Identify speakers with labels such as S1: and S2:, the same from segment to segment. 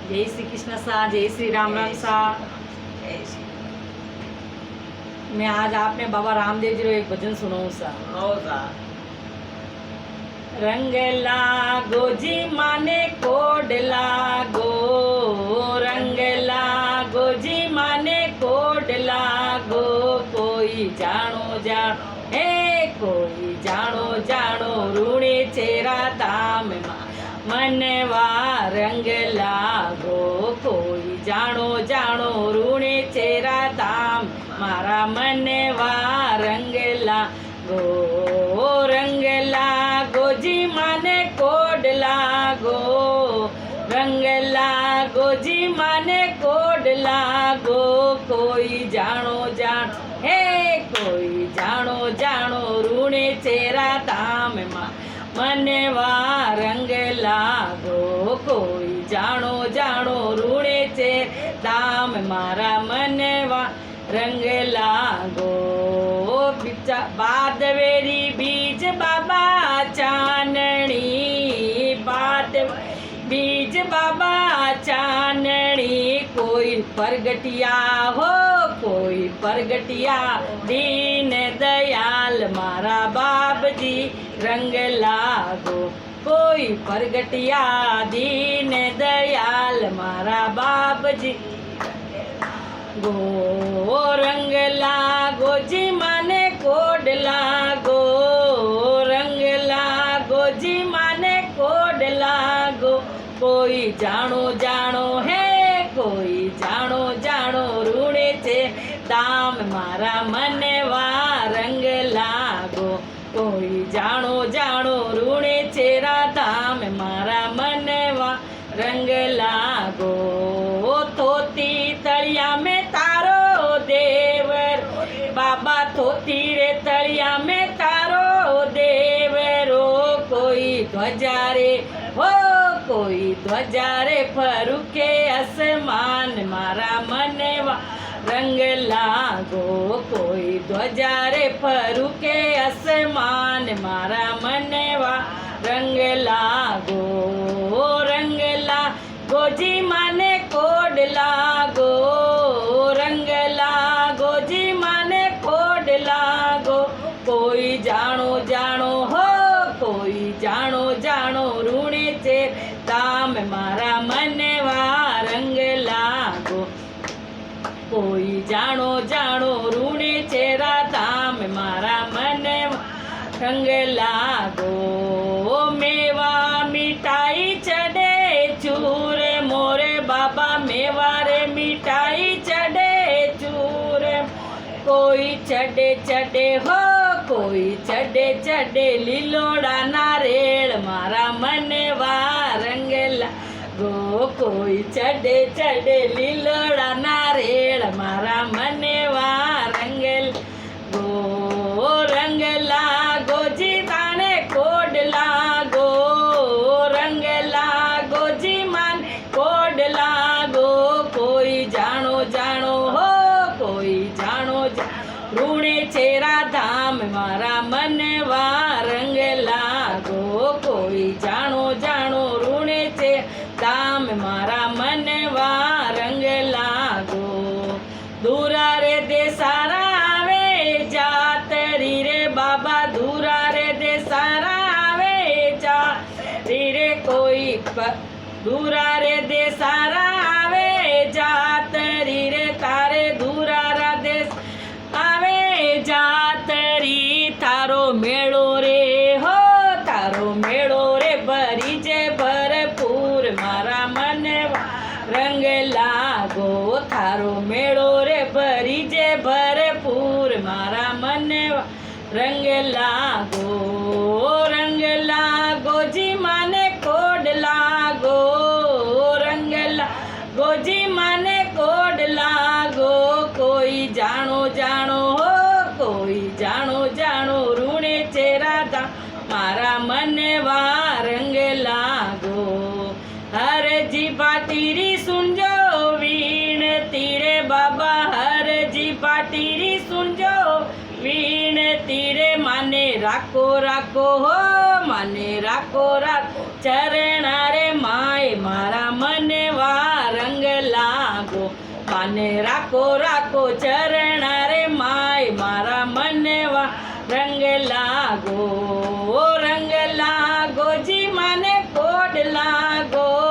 S1: जय श्री कृष्ण सा, जय श्री राम राम सा। मैं आज आपने बाबा रामदेव जी रो एक भजन सुनाऊं सा। रंग लागो जी माने कोड लागो, रंग लागो जी माने कोड लागो। कोई जानो जानो हे कोई जानो जानो रूणे चेरा धाम मनवा रंग लागो। कोई जानो जानो रूणे चेरा धाम मारा मनवा रंग लागो। रंग लागो जी माने कोड लागो, रंग लागो जी माने कोड लागो। कोई जानो जानो हे कोई जानो जानो रूणे चेरा धाम मनवा रंग लागो। कोई जानो जानो रूणे चेरा धाम मारा मनवा रंग लागो। बाद वेरी बीज बाबा चानणी, बाद बीज बाबा चानणी। कोई परगटिया हो कोई परगटिया, दीन दयाल मारा बाप जी रंग लागो। कोई परगटिया दीन दयाल मारा बाप जी गो। रंग लागो जी माने कोड लागो, रंग लागो जी माने कोड लागो। कोई जानो जानो है कोई जानो जानो रूणे छे दाम मारा मनवा रंग लागो। कोई जानो जानो रूणे चेरा धाम मारा मनवा रंग लागो। थोती तळिया में तारो देवर बाबा, थोती रे तळिया में तारो देवरो। कोई ध्वजा रे हो कोई ध्वजा रे फरुके आसमान मारा मनवा रंग लागो। कोई ध्वजा रे फरुके आसमान मारा मनवा रंग लागो। रंग लागो जी माने कोड लागो, रंग लागो जी माने कोड लागो। कोई जानो जानो हो कोई जानो जानो रूणे चे दाम मारा मनवा रंग लागो। कोई जानो जानो रूणे चेरा धाम मारा मनवा रंग लागो। मेवा मिठाई चढ़े चूर मोरे बाबा, मेवा रे मिठाई चढ़े चूर। कोई चढ़े चढ़े हो कोई चढ़े चढ़े लीलोड़ा नारेल मारा मनवा रंग लागो। कोई चढ़े चढ़े लीलोड़ा नारेल मारा मनवा रंग लागो। रंग लागो जी माने कोड लागो, रंग लागो जी माने कोड लागो। कोई जानो जानो हो कोई जानो जानो रूणे चेरा धाम मारा मनवा रंग लागो। कोई जानो जानो रूणे चेरा धाम मारा मनवा रंग लागो। दूरा रे दे सारा आवे जातरी रे बाबा, दूरा रे दे सारा आवे जातरी रे। कोई दूरा रे दे सारा आवे जातरी रे, तारे दूरा रा दे आवे जातरी। थारो मेळो रे हो तारो मेळो रे भरी जे भरपूर मारा मनवा रंग लागो। थारो मेळो रे भरी जे भरपूर मारा मनवा रंग लागो। रंग लागो जी माने कोड लागो, रंग लागो जी माने कोड लागो। कोई जानो जानो हो कोई जानो जानो रूणे चेरा दा मारा मनवा रंग लागो। हर जी पाटीरी सुनजो वीण तीरे बाबा, हर जी पाटीरी सुनजो वीण तीरे। माने राखो राखो हो माने राखो राखो चरणा रे माय मारा मनवा માને રાખો રાખો ચરણ રે માય મારા મને વા રંગ લાગો જી માને કોડ લાગો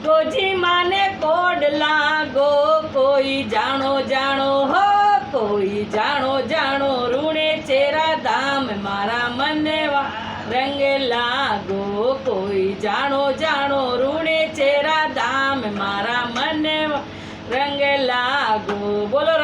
S1: ગોજી માને કોડ લાગો કોઈ જાણો જાણો હો કોઈ જાણો જાણો રૂણે ચેરા ધામ મારા મને વા રંગ લાગો કોઈ જાણો જાણો રૂણે ચેરા ધામ મારા મને વા રંગ લાગો બોલો